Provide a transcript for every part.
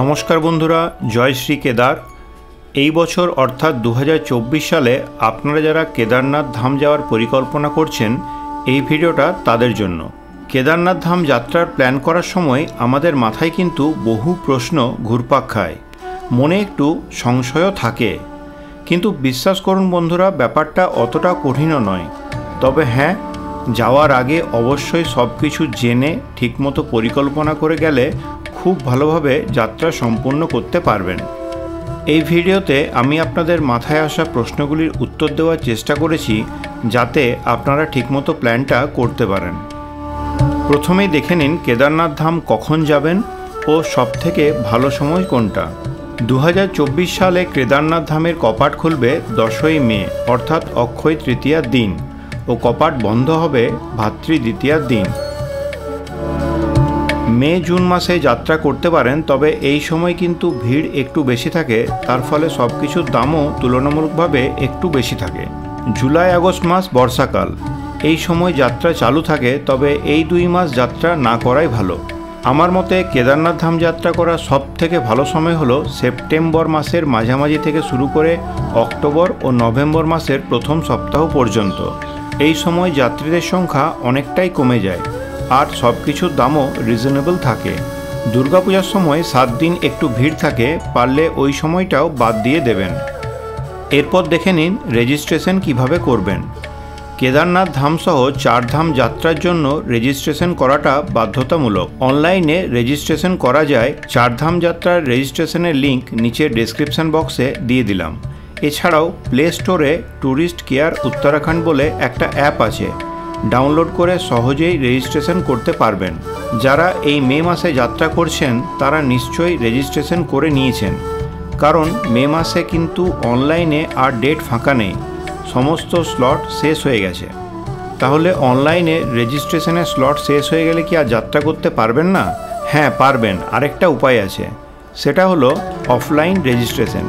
নমস্কার বন্ধুরা, জয় শ্রী কেদার। এই বছর অর্থাৎ 2024 সালে আপনারা যারা কেদারনাথ ধাম যাওয়ার পরিকল্পনা করছেন, এই ভিডিওটা তাদের জন্য। কেদারনাথ ধাম যাত্রার প্ল্যান করার সময় আমাদের মাথায় কিন্তু বহু প্রশ্ন ঘুরপাক খায়, মনে একটু সংশয়ও থাকে। কিন্তু বিশ্বাস করুন বন্ধুরা, ব্যাপারটা অতটা কঠিনও নয়। তবে হ্যাঁ, যাওয়ার আগে অবশ্যই সব কিছু জেনে ঠিকমতো পরিকল্পনা করে গেলে খুব ভালোভাবে যাত্রা সম্পূর্ণ করতে পারবেন। এই ভিডিওতে আমি আপনাদের মাথায় আসা প্রশ্নগুলির উত্তর দেওয়ার চেষ্টা করেছি, যাতে আপনারা ঠিকমতো প্ল্যানটা করতে পারেন। প্রথমেই দেখে নিন কেদারনাথ ধাম কখন যাবেন ও সবথেকে ভালো সময় কোনটা। 2024 সালে কেদারনাথ ধামের কপাট খুলবে 10ই মে অর্থাৎ অক্ষয় তৃতীয়ার দিন, ও কপাট বন্ধ হবে ভাতৃ দ্বিতীয়ার দিন। মে জুন মাসে যাত্রা করতে পারেন, তবে এই সময় কিন্তু ভিড় একটু বেশি থাকে, তার ফলে সব কিছুর দামও তুলনামূলকভাবে একটু বেশি থাকে। জুলাই আগস্ট মাস বর্ষাকাল, এই সময় যাত্রা চালু থাকে, তবে এই 2 মাস যাত্রা না করাই ভালো। আমার মতে কেদারনাথ ধাম যাত্রা করার সব থেকে ভালো সময় হলো সেপ্টেম্বর মাসের মাঝামাঝি থেকে শুরু করে অক্টোবর ও নভেম্বর মাসের প্রথম সপ্তাহ পর্যন্ত। এই সময় যাত্রীদের সংখ্যা অনেকটাই কমে যায় আর সব কিছুর দামও রিজনেবল থাকে। দুর্গাপূজার সময় 7 দিন একটু ভিড় থাকে, পারলে ওই সময়টাও বাদ দিয়ে দেবেন। এরপর দেখে নিন রেজিস্ট্রেশন কিভাবে করবেন। কেদারনাথ ধামসহ 4 ধাম যাত্রার জন্য রেজিস্ট্রেশন করাটা বাধ্যতামূলক। অনলাইনে রেজিস্ট্রেশন করা যায়। 4 ধাম যাত্রার রেজিস্ট্রেশনের লিঙ্ক নিচে ডেসক্রিপশন বক্সে দিয়ে দিলাম। এছাড়াও প্লে স্টোরে ট্যুরিস্ট কেয়ার উত্তরাখণ্ড বলে একটা অ্যাপ আছে, ডাউনলোড করে সহজেই রেজিস্ট্রেশন করতে পারবেন। যারা এই মে মাসে যাত্রা করছেন তারা নিশ্চয়ই রেজিস্ট্রেশন করে নিয়েছেন, কারণ মে মাসে কিন্তু অনলাইনে আর ডেট ফাঁকা নেই, সমস্ত স্লট শেষ হয়ে গেছে। তাহলে অনলাইনে রেজিস্ট্রেশনের স্লট শেষ হয়ে গেলে কি আর যাত্রা করতে পারবেন না? হ্যাঁ পারবেন, আরেকটা উপায় আছে, সেটা হলো অফলাইন রেজিস্ট্রেশন।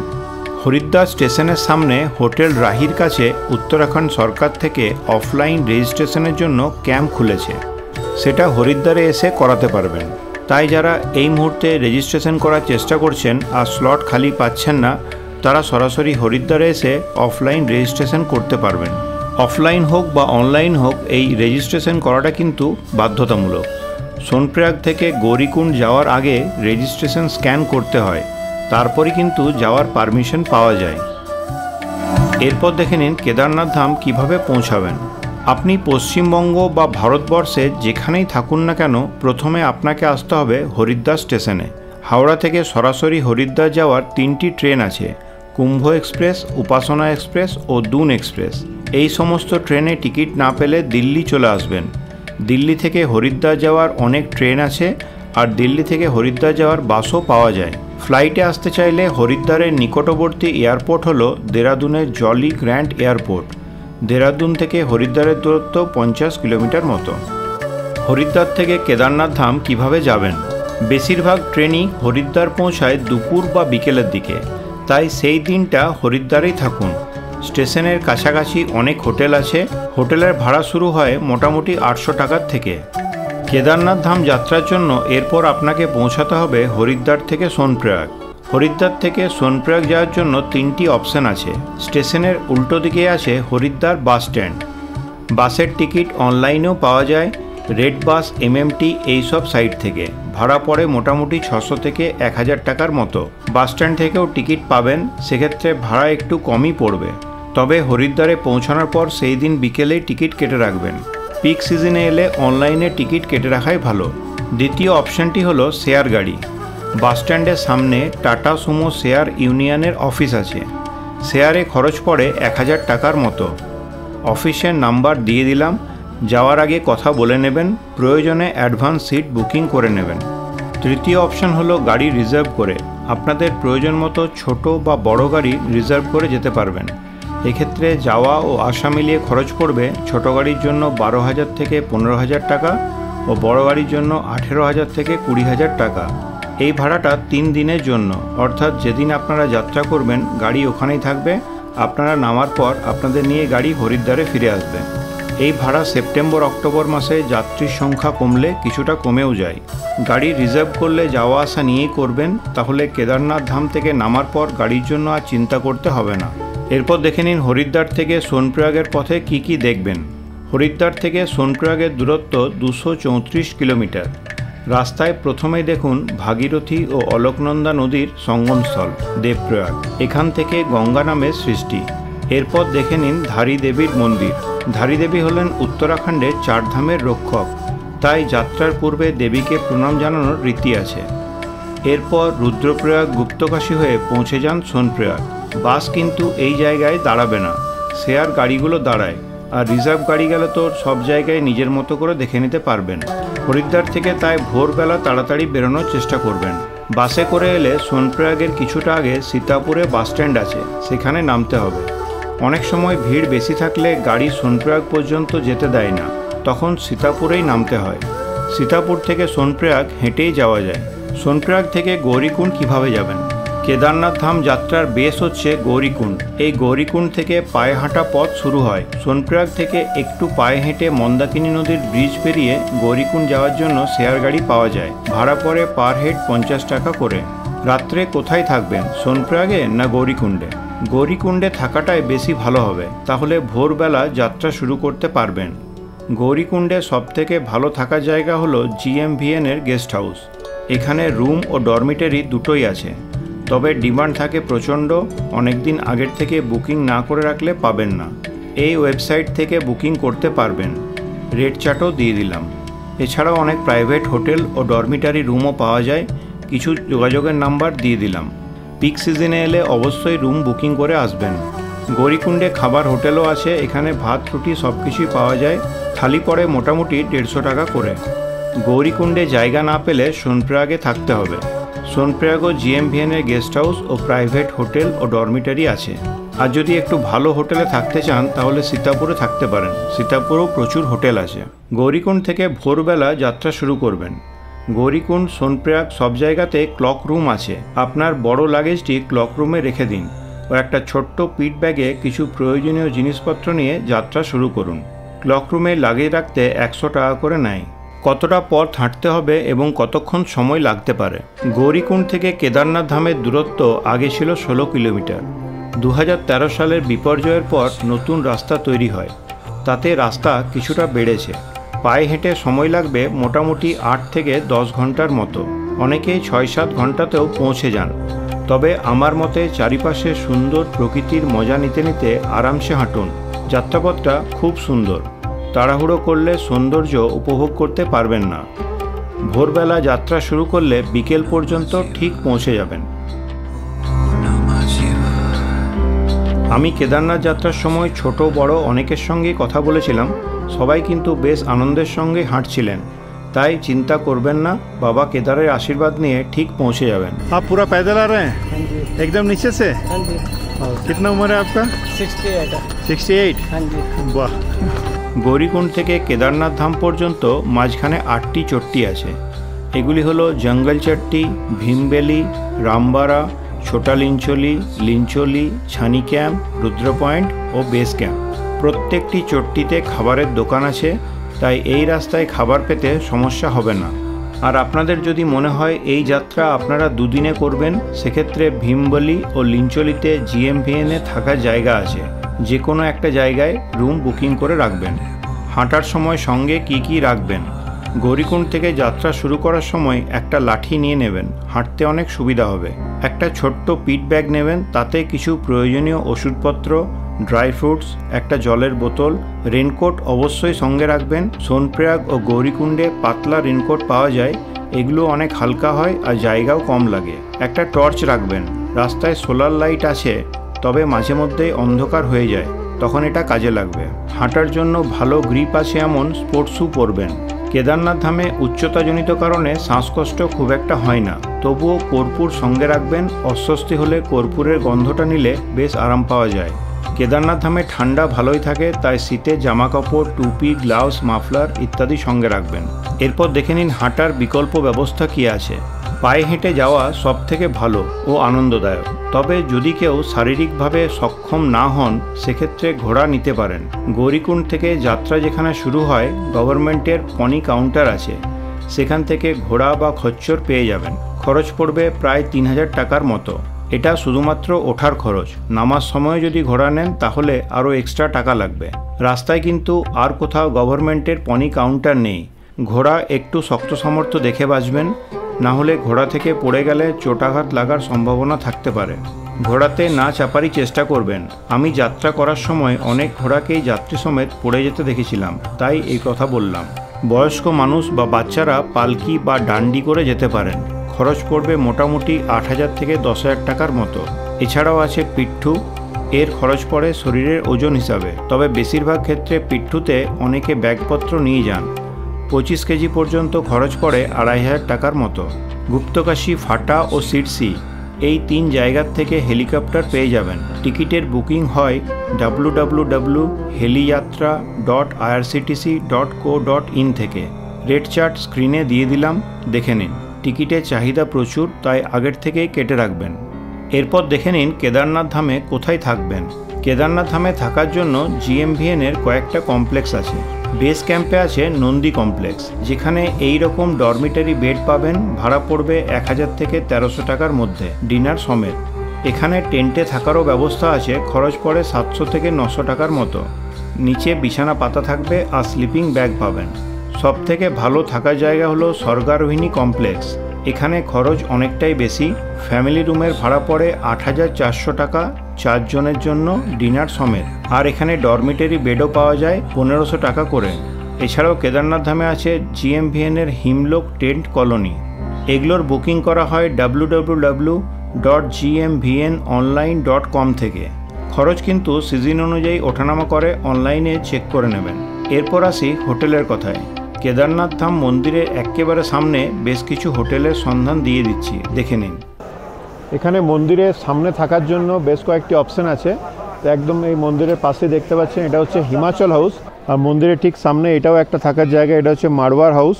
হরিদ্বার স্টেশনের সামনে হোটেল রাহির কাছে উত্তরাখণ্ড সরকার থেকে অফলাইন রেজিস্ট্রেশনের জন্য ক্যাম্প খুলেছে, সেটা হরিদ্বারে এসে করাতে পারবেন। তাই যারা এই মুহূর্তে রেজিস্ট্রেশন করার চেষ্টা করছেন আর স্লট খালি পাচ্ছেন না, তারা সরাসরি হরিদ্বারে এসে অফলাইন রেজিস্ট্রেশন করতে পারবেন। অফলাইন হোক বা অনলাইন হোক, এই রেজিস্ট্রেশন করাটা কিন্তু বাধ্যতামূলক। সোনপ্রয়াগ থেকে গৌরীকুণ্ড যাওয়ার আগে রেজিস্ট্রেশন স্ক্যান করতে হয়, তারপরে কিন্তু যাওয়ার পারমিশন পাওয়া যায়। এরপর দেখে নিন কেদারনাথ ধাম কিভাবে পৌঁছাবেন। আপনি পশ্চিমবঙ্গ বা ভারতবর্ষে যেখানেই থাকুন না কেন, প্রথমে আপনাকে আসতে হবে হরিদ্বার স্টেশনে। হাওড়া থেকে সরাসরি হরিদ্বার যাওয়ার 3টি ট্রেন আছে, কুম্ভ এক্সপ্রেস, উপাসনা এক্সপ্রেস ও দুন এক্সপ্রেস। এই সমস্ত ট্রেনে টিকিট না পেলে দিল্লি চলে আসবেন। দিল্লি থেকে হরিদ্বার যাওয়ার অনেক ট্রেন আছে, আর দিল্লি থেকে হরিদ্বার যাওয়ার বাসও পাওয়া যায়। ফ্লাইটে আসতে চাইলে হরিদ্বারের নিকটবর্তী এয়ারপোর্ট হলো দেরাদুনের জলি গ্র্যান্ড এয়ারপোর্ট। দেরাদুন থেকে হরিদ্বারের দূরত্ব 50 কিলোমিটার মতো। হরিদ্বার থেকে কেদারনাথ ধাম কিভাবে যাবেন। বেশিরভাগ ট্রেনই হরিদ্বার পৌঁছায় দুপুর বা বিকেলের দিকে, তাই সেই দিনটা হরিদ্বারেই থাকুন। স্টেশনের কাছাকাছি অনেক হোটেল আছে, হোটেলের ভাড়া শুরু হয় মোটামুটি 800 টাকার থেকে। কেদারনাথ ধাম যাত্রার জন্য এরপর আপনাকে পৌঁছাতে হবে হরিদ্বার থেকে সোনপ্রয়াগ। হরিদ্বার থেকে সোনপ্রয়াগ যাওয়ার জন্য 3টি অপশান আছে। স্টেশনের উল্টো দিকে আছে হরিদ্বার বাস স্ট্যান্ড। বাসের টিকিট অনলাইনেও পাওয়া যায়, রেড বাস, এমএমটি এইসব সাইট থেকে। ভাড়া পড়ে মোটামুটি 600 থেকে 1000 টাকার মতো। বাস স্ট্যান্ড থেকেও টিকিট পাবেন, সেক্ষেত্রে ভাড়া একটু কমই পড়বে। তবে হরিদ্বারে পৌঁছানোর পর সেই দিন বিকেলেই টিকিট কেটে রাখবেন। পিক সিজনে এলে অনলাইনে টিকিট কেটে রাখাই ভালো। দ্বিতীয় অপশানটি হলো শেয়ার গাড়ি। বাস স্ট্যান্ডের সামনে টাটা সুমো শেয়ার ইউনিয়নের অফিস আছে। শেয়ারে খরচ পড়ে 1000 টাকার মতো। অফিসের নাম্বার দিয়ে দিলাম, যাওয়ার আগে কথা বলে নেবেন, প্রয়োজনে অ্যাডভান্স সিট বুকিং করে নেবেন। তৃতীয় অপশান হলো গাড়ি রিজার্ভ করে। আপনাদের প্রয়োজন মতো ছোট বা বড় গাড়ি রিজার্ভ করে যেতে পারবেন। এক্ষেত্রে যাওয়া ও আসা মিলিয়ে খরচ পড়বে ছোট গাড়ির জন্য 12,000 থেকে 15,000 টাকা ও বড় গাড়ির জন্য 18,000 থেকে 20,000 টাকা। এই ভাড়াটা 3 দিনের জন্য, অর্থাৎ যেদিন আপনারা যাত্রা করবেন গাড়ি ওখানেই থাকবে, আপনারা নামার পর আপনাদের নিয়ে গাড়ি হরিদ্বারে ফিরে আসবে। এই ভাড়া সেপ্টেম্বর অক্টোবর মাসে যাত্রীর সংখ্যা কমলে কিছুটা কমেও যায়। গাড়ি রিজার্ভ করলে যাওয়া আসা নিয়েই করবেন, তাহলে কেদারনাথ ধাম থেকে নামার পর গাড়ির জন্য আর চিন্তা করতে হবে না। এরপর দেখে নিন হরিদ্বার থেকে সোনপ্রয়াগের পথে কি কি দেখবেন। হরিদ্বার থেকে সোনপ্রয়াগের দূরত্ব 234 কিলোমিটার। রাস্তায় প্রথমেই দেখুন ভাগীরথী ও অলকনন্দা নদীর সঙ্গমস্থল দেবপ্রয়াগ, এখান থেকে গঙ্গা নামের সৃষ্টি। এরপর দেখে নিন ধারী দেবীর মন্দির। ধারী দেবী হলেন উত্তরাখণ্ডের 4 ধামের রক্ষক, তাই যাত্রার পূর্বে দেবীকে প্রণাম জানানোর রীতি আছে। এরপর রুদ্রপ্রয়াগ গুপ্তকাশী হয়ে পৌঁছে যান সোনপ্রয়াগ। বাস কিন্তু এই জায়গায় দাঁড়াবে না, শেয়ার গাড়িগুলো দাঁড়ায়, আর রিজার্ভ গাড়ি গেলে তো সব জায়গায় নিজের মতো করে দেখে নিতে পারবেন। হরিদ্বার থেকে তাই ভোরবেলা তাড়াতাড়ি বেরোনোর চেষ্টা করবেন। বাসে করে এলে সোনপ্রয়াগের কিছুটা আগে সীতাপুরে বাস স্ট্যান্ড আছে, সেখানে নামতে হবে। অনেক সময় ভিড় বেশি থাকলে গাড়ি সোনপ্রয়াগ পর্যন্ত যেতে দেয় না, তখন সীতাপুরেই নামতে হয়। সীতাপুর থেকে সোনপ্রয়াগ হেঁটেই যাওয়া যায়। সোনপ্রয়াগ থেকে গৌরীকুণ্ড কিভাবে যাবেন? কেদারনাথ ধাম যাত্রার বেস হচ্ছে গৌরীকুণ্ড। এই গৌরীকুণ্ড থেকে পায়ে হাঁটা পথ শুরু হয়। সোনপ্রয়াগ থেকে একটু পায়ে হেঁটে মন্দাকিনী নদীর ব্রিজ পেরিয়ে গৌরীকুণ্ড যাওয়ার জন্য শেয়ার গাড়ি পাওয়া যায়। ভাড়া পড়ে পার হেড 50 টাকা করে। রাত্রে কোথায় থাকবেন, সোনপ্রয়াগে না গৌরীকুণ্ডে? গৌরীকুণ্ডে থাকাটাই বেশি ভালো হবে, তাহলে ভোরবেলা যাত্রা শুরু করতে পারবেন। গৌরীকুণ্ডে সবথেকে ভালো থাকার জায়গা হলো GMVN এর গেস্ট হাউস। এখানে রুম ও ডরমিটারি দুটোই আছে, তবে ডিমান্ড থাকে প্রচণ্ড। অনেক দিন আগের থেকে বুকিং না করে রাখলে পাবেন না। এই ওয়েবসাইট থেকে বুকিং করতে পারবেন। রেট চার্টও দিয়ে দিলাম। এছাড়াও অনেক প্রাইভেট হোটেল ও ডরমিটারি রুমও পাওয়া যায়, কিছু যোগাযোগের নাম্বার দিয়ে দিলাম। পিক সিজনে এলে অবশ্যই রুম বুকিং করে আসবেন। গৌরীকুণ্ডে খাবার হোটেলও আছে, এখানে ভাত রুটি সব কিছুই পাওয়া যায়। থালি পড়ে মোটামুটি 150 টাকা করে। গৌরীকুণ্ডে জায়গা না পেলে সোনপ্রয়াগে থাকতে হবে। সোনপ্রয়াগও GMVN এর গেস্ট হাউস ও প্রাইভেট হোটেল ও ডরমিটারি আছে। আর যদি একটু ভালো হোটেলে থাকতে চান তাহলে সীতাপুরে থাকতে পারেন, সীতাপুরেও প্রচুর হোটেল আছে। গৌরীকুণ্ড থেকে ভোরবেলা যাত্রা শুরু করবেন। গৌরীকুণ্ড সোনপ্রয়াগ সব জায়গাতে ক্লক রুম আছে। আপনার বড় লাগেজটি ক্লক রুমে রেখে দিন ও একটা ছোট্ট পিট ব্যাগে কিছু প্রয়োজনীয় জিনিসপত্র নিয়ে যাত্রা শুরু করুন। ক্লক রুমে লাগেজ রাখতে 100 টাকা করে নেয়। কতটা পথ হাঁটতে হবে এবং কতক্ষণ সময় লাগতে পারে? গৌরীকুণ্ড থেকে কেদারনাথ ধামের দূরত্ব আগে ছিল 16 কিলোমিটার। 2013 সালের বিপর্যয়ের পর নতুন রাস্তা তৈরি হয়, তাতে রাস্তা কিছুটা বেড়েছে। পায়ে হেঁটে সময় লাগবে মোটামুটি 8 থেকে 10 ঘন্টার মতো। অনেকেই 6-7 ঘন্টাতেও পৌঁছে যান। তবে আমার মতে চারিপাশে সুন্দর প্রকৃতির মজা নিতে নিতে আরামসে হাঁটুন। যাত্রাপথটা খুব সুন্দর, তাড়াহুড়ো করলে সৌন্দর্য উপভোগ করতে পারবেন না। ভোরবেলা যাত্রা শুরু করলে বিকেল পর্যন্ত ঠিক পৌঁছে যাবেন। আমি কেদারনাথ যাত্রার সময় ছোট বড় অনেকের সঙ্গেই কথা বলেছিলাম, সবাই কিন্তু বেশ আনন্দের সঙ্গে হাঁটছিলেন। তাই চিন্তা করবেন না, বাবা কেদারের আশীর্বাদ নিয়ে ঠিক পৌঁছে যাবেন। आप पूरा पैदल आ रहे हैं? एकदम नीचे से? हाँ जी। कितना उम्र है आपका? 68। 68? हाँ जी। वाह। গৌরীকুণ্ড থেকে কেদারনাথ ধাম পর্যন্ত মাঝখানে 8টি চট্টি আছে। এগুলি হলো জঙ্গল চট্টি, ভীমবেলি, রামবারা, ছোটা লিঞ্চলি, লিঞ্চলি, ছানি ক্যাম্প, রুদ্র পয়েন্ট ও বেস ক্যাম্প। প্রত্যেকটি চট্টিতে খাবারের দোকান আছে, তাই এই রাস্তায় খাবার পেতে সমস্যা হবে না। আর আপনাদের যদি মনে হয় এই যাত্রা আপনারা দুদিনে করবেন, সেক্ষেত্রে ভীমবেলি ও লিঞ্চলিতে GMVN এ থাকার জায়গা আছে। যে কোনো একটা জায়গায় রুম বুকিং করে রাখবেন। হাঁটার সময় সঙ্গে কি রাখবেন? গৌরীকুণ্ড থেকে যাত্রা শুরু করার সময় একটা লাঠি নিয়ে নেবেন, হাঁটতে অনেক সুবিধা হবে। একটা ছোট্ট পিট ব্যাগ নেবেন, তাতে কিছু প্রয়োজনীয় ওষুধপত্র, ড্রাই ফ্রুটস, একটা জলের বোতল, রেনকোট অবশ্যই সঙ্গে রাখবেন। সোনপ্রয়াগ ও গৌরীকুণ্ডে পাতলা রেনকোট পাওয়া যায়, এগুলো অনেক হালকা হয় আর জায়গাও কম লাগে। একটা টর্চ রাখবেন। রাস্তায় সোলার লাইট আছে, তবে মাঝে মধ্যেই অন্ধকার হয়ে যায়, তখন এটা কাজে লাগবে। হাঁটার জন্য ভালো গ্রিপ আছে এমন স্পোর্টস শ্যু পরবেন। কেদারনাথ ধামে উচ্চতাজনিত কারণে শ্বাসকষ্ট খুব একটা হয় না, তবুও কর্পূর সঙ্গে রাখবেন। অস্বস্তি হলে কর্পূরের গন্ধটা নিলে বেশ আরাম পাওয়া যায়। কেদারনাথ ধামে ঠান্ডা ভালোই থাকে, তাই শীতের জামাকাপড়, টুপি, গ্লাভস, মাফলার ইত্যাদি সঙ্গে রাখবেন। এরপর দেখে নিন হাঁটার বিকল্প ব্যবস্থা কী আছে। পায়ে হেঁটে যাওয়া সবথেকে ভালো ও আনন্দদায়ক। তবে যদি কেউ শারীরিকভাবে সক্ষম না হন সেক্ষেত্রে ঘোড়া নিতে পারেন। গৌরীকুণ্ড থেকে যাত্রা যেখানে শুরু হয় গভর্নমেন্টের পনি কাউন্টার আছে, সেখান থেকে ঘোড়া বা খচ্চর পেয়ে যাবেন। খরচ পড়বে প্রায় 3000 টাকার মতো। এটা শুধুমাত্র ওঠার খরচ। নামার সময় যদি ঘোড়া নেন তাহলে আরও এক্সট্রা টাকা লাগবে। রাস্তায় কিন্তু আর কোথাও গভর্নমেন্টের পনি কাউন্টার নেই। ঘোড়া একটু শক্ত সামর্থ্য দেখে বাঁচবেন, না হলে ঘোড়া থেকে পড়ে গেলে চোটাঘাত লাগার সম্ভাবনা থাকতে পারে। ঘোড়াতে না চাপারই চেষ্টা করবেন। আমি যাত্রা করার সময় অনেক ঘোড়াকেই যাত্রী সমেত পড়ে যেতে দেখেছিলাম, তাই এই কথা বললাম। বয়স্ক মানুষ বা বাচ্চারা পালকি বা ডান্ডি করে যেতে পারেন। খরচ পড়বে মোটামুটি 8000 থেকে 10000 টাকার মতো। এছাড়াও আছে পিঠু। এর খরচ পড়ে শরীরের ওজন হিসাবে, তবে বেশিরভাগ ক্ষেত্রে পিঠুতে অনেকে ব্যাগপত্র নিয়ে যান। 25 কেজি পর্যন্ত খরচ পড়ে 2500 টাকার মতো। গুপ্তকাশী, ফাটা ও সিরসি এই 3 জায়গার থেকে হেলিকপ্টার পেয়ে যাবেন। টিকিটের বুকিং হয় www.heliyatra.irctc.co.in থেকে। রেট চার্ট স্ক্রিনে দিয়ে দিলাম, দেখে নিন। টিকিটের চাহিদা প্রচুর, তাই আগের থেকেই কেটে রাখবেন। এরপর দেখে নিন কেদারনাথ ধামে কোথায় থাকবেন। কেদারনাথ ধামে থাকার জন্য GMVN-এর কয়েকটা কমপ্লেক্স আছে। বেস ক্যাম্পে আছে নন্দী কমপ্লেক্স, যেখানে এই রকম ডরমিটারি বেড পাবেন। ভাড়া পড়বে 1000 থেকে 1300 টাকার মধ্যে, ডিনার সমেত। এখানে টেন্টে থাকারও ব্যবস্থা আছে। খরচ পড়ে 700 থেকে 900 টাকার মতো। নিচে বিছানা পাতা থাকবে আর স্লিপিং ব্যাগ পাবেন। সবথেকে ভালো থাকার জায়গা হলো স্বর্গারোহিণী কমপ্লেক্স। এখানে খরচ অনেকটাই বেশি। ফ্যামিলি রুমের ভাড়া পড়ে 8400 টাকা 4 জনের জন্য, ডিনার সমেত। আর এখানে ডরমিটারি বেডও পাওয়া যায় 1500 টাকা করে। এছাড়াও কেদারনাথ ধামে আছে GMVN-এর হিমলোক টেন্ট কলোনি। এগুলোর বুকিং করা হয় www.gmvnonline.com থেকে। খরচ কিন্তু সিজন অনুযায়ী ওঠানামা করে, অনলাইনে চেক করে নেবেন। এরপর আসি হোটেলের কথায়। কেদারনাথ ধাম মন্দিরের একেবারে সামনে বেশ কিছু হোটেলের সন্ধান দিয়ে দিচ্ছি, দেখে নিন। এখানে মন্দিরের সামনে থাকার জন্য বেশ কয়েকটি অপশন আছে। তো একদম এই মন্দিরের পাশে দেখতে পাচ্ছেন, এটা হচ্ছে হিমাচল হাউস। আর মন্দিরের ঠিক সামনে এটাও একটা থাকার জায়গা, এটা হচ্ছে মারওয়ার হাউস।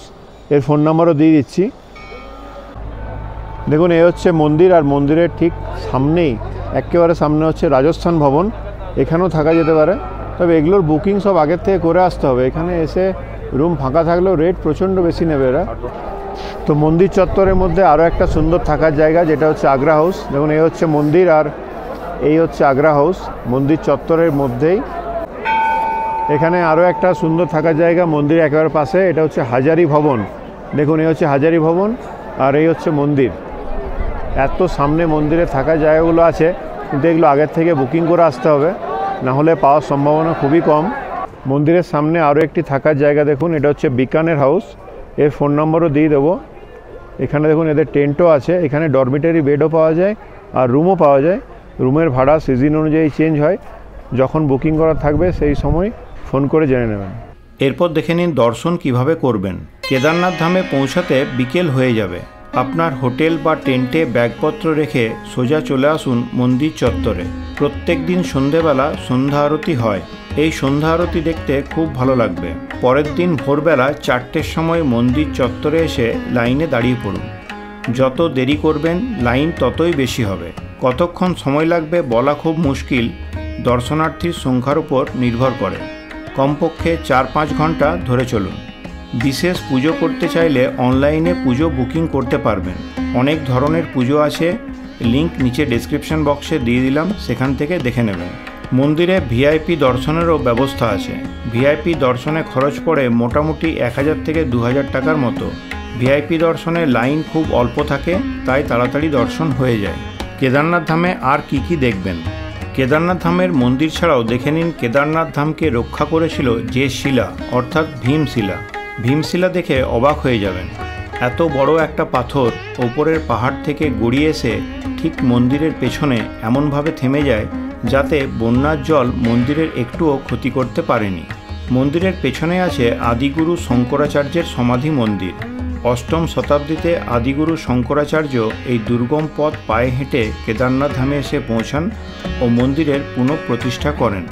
এর ফোন নাম্বারও দিয়ে দিচ্ছি। দেখুন, এই হচ্ছে মন্দির, আর মন্দিরের ঠিক সামনেই একেবারে সামনে হচ্ছে রাজস্থান ভবন। এখানেও থাকা যেতে পারে, তবে এগুলোর বুকিং সব আগের থেকে করে আসতে হবে। এখানে এসে রুম ফাঁকা থাকলেও রেট প্রচণ্ড বেশি নেবে এরা। তো মন্দির চত্বরের মধ্যে আরও একটা সুন্দর থাকার জায়গা, যেটা হচ্ছে আগ্রা হাউস। দেখুন, এই হচ্ছে মন্দির আর এই হচ্ছে আগ্রা হাউস, মন্দির চত্বরের মধ্যেই। এখানে আরও একটা সুন্দর থাকার জায়গা মন্দির একেবারে পাশে, এটা হচ্ছে হাজারি ভবন। দেখুন, এই হচ্ছে হাজারি ভবন আর এই হচ্ছে মন্দির। এত সামনে মন্দিরে থাকার জায়গাগুলো আছে, কিন্তু এগুলো আগের থেকে বুকিং করে আসতে হবে, না হলে পাওয়ার সম্ভাবনা খুবই কম। মন্দিরের সামনে আরও একটি থাকার জায়গা দেখুন, এটা হচ্ছে বিকানের হাউস। এর ফোন নম্বরও দিয়ে দেবো। এখানে দেখুন এদের টেন্টও আছে। এখানে ডরমিটারি বেডও পাওয়া যায় আর রুমও পাওয়া যায়। রুমের ভাড়া সিজন অনুযায়ী চেঞ্জ হয়, যখন বুকিং করা থাকবে সেই সময় ফোন করে জেনে নেবেন। এরপর দেখে নিন দর্শন কিভাবে করবেন। কেদারনাথ ধামে পৌঁছাতে বিকেল হয়ে যাবে। আপনার হোটেল বা টেন্টে ব্যাগপত্র রেখে সোজা চলে আসুন মন্দির চত্বরে। প্রত্যেক দিন সন্ধেবেলা সন্ধ্যা আরতি হয়। এই সন্ধ্যা আরতি দেখতে খুব ভালো লাগবে। পরের দিন ভোরবেলা 4টের সময় মন্দির চত্বরে এসে লাইনে দাঁড়িয়ে পড়ুন। যত দেরি করবেন লাইন ততই বেশি হবে। কতক্ষণ সময় লাগবে বলা খুব মুশকিল, দর্শনার্থীর সংখ্যার উপর নির্ভর করে। কমপক্ষে 4-5 ঘন্টা ধরে চলুন। বিশেষ পুজো করতে চাইলে অনলাইনে পুজো বুকিং করতে পারবেন। অনেক ধরনের পুজো আছে, লিংক নিচে ডেসক্রিপশন বক্সে দিয়ে দিলাম, সেখান থেকে দেখে নেবেন। মন্দিরে ভিআইপি দর্শনেরও ব্যবস্থা আছে। ভিআইপি দর্শনে খরচ পড়ে মোটামুটি 1000 থেকে 2000 টাকার মতো। ভিআইপি দর্শনে লাইন খুব অল্প থাকে, তাই তাড়াতাড়ি দর্শন হয়ে যায়। কেদারনাথ ধামে আর কি দেখবেন। কেদারনাথ ধামের মন্দির ছাড়াও দেখে নিন কেদারনাথ ধামকে রক্ষা করেছিল যে শিলা, অর্থাৎ ভীমশিলা। ভীমশিলা দেখে অবাক হয়ে যাবেন। এত বড় একটা পাথর ওপরের পাহাড় থেকে গড়িয়ে এসে ঠিক মন্দিরের পেছনে এমনভাবে থেমে যায় যাতে বন্যার জল মন্দিরের একটুও ক্ষতি করতে পারেনি। মন্দিরের পেছনে আছে আদিগুরু শঙ্করাচার্যের সমাধি মন্দির। 8ম শতাব্দীতে আদিগুরু শঙ্করাচার্য এই দুর্গম পথ পায়ে হেঁটে কেদারনাথ ধামে এসে পৌঁছান ও মন্দিরের পুনঃপ্রতিষ্ঠা করেন।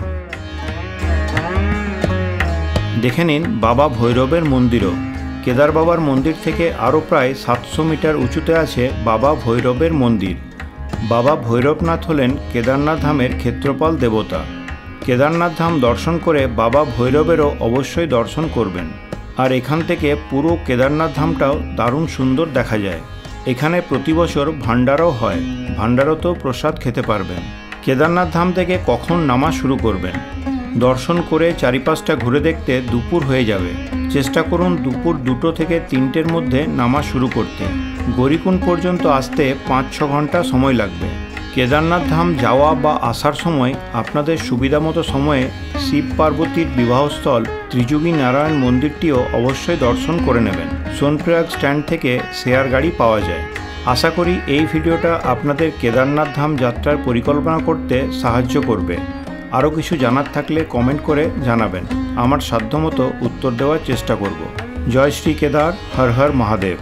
দেখে নিন বাবা ভৈরবের মন্দিরও। কেদার বাবার মন্দির থেকে আরও প্রায় 700 মিটার উঁচুতে আছে বাবা ভৈরবের মন্দির। বাবা ভৈরবনাথ হলেন কেদারনাথ ধামের ক্ষেত্রপাল দেবতা। কেদারনাথ ধাম দর্শন করে বাবা ভৈরবেরও অবশ্যই দর্শন করবেন। আর এখান থেকে পুরো কেদারনাথ ধামটাও দারুণ সুন্দর দেখা যায়। এখানে প্রতি বছর ভান্ডারও হয়, ভান্ডারতেও প্রসাদ খেতে পারবেন। কেদারনাথ ধাম থেকে কখন নামা শুরু করবেন? দর্শন করে চারিপাশটা ঘুরে দেখতে দুপুর হয়ে যাবে। চেষ্টা করুন দুপুর 2টো থেকে 3টের মধ্যে নামা শুরু করতে। গৌরীকুণ্ড পর্যন্ত আসতে 5-6 ঘন্টা সময় লাগবে। কেদারনাথ ধাম যাওয়া বা আসার সময় আপনাদের সুবিধামতো সময়ে শিব পার্বতীর বিবাহস্থল ত্রিযুগী নারায়ণ মন্দিরটিও অবশ্যই দর্শন করে নেবেন। সোনপ্রয়াগ স্ট্যান্ড থেকে শেয়ার গাড়ি পাওয়া যায়। আশা করি এই ভিডিওটা আপনাদের কেদারনাথ ধাম যাত্রার পরিকল্পনা করতে সাহায্য করবে। আরও কিছু জানার থাকলে কমেন্ট করে জানাবেন, আমার সাধ্যমতো উত্তর দেওয়ার চেষ্টা করব। জয় শ্রী কেদার, হর হর মহাদেব।